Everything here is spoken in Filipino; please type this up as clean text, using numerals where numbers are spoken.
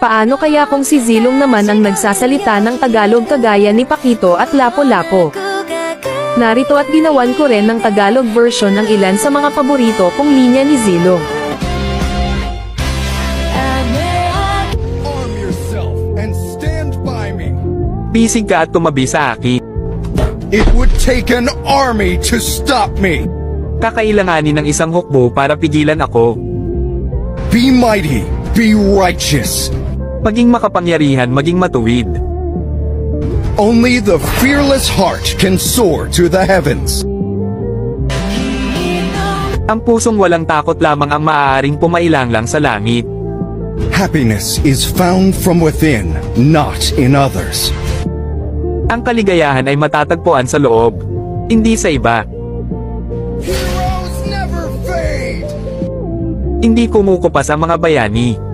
Paano kaya kung si Zilong naman ang nagsasalita ng Tagalog kagaya ni Pakito at Lapu-Lapu? Narito at ginawan ko rin ng Tagalog version ng ilan sa mga paborito kong linya ni Zilong. Arm yourself and stand by me. Bisig ka at tumabi sa akin. It would take an army to stop me. Kakailanganin ng isang hukbo para pigilan ako. Be mighty, be righteous. Maging makapangyarihan, maging matuwid. Only the fearless heart can soar to the heavens. Ang pusong walang takot lamang ang maaaring pumailanglang sa langit. Happiness is found from within, not in others. Ang kaligayahan ay matatagpuan sa loob, hindi sa iba. Heroes never fade. Hindi kumukupas ang mga bayani.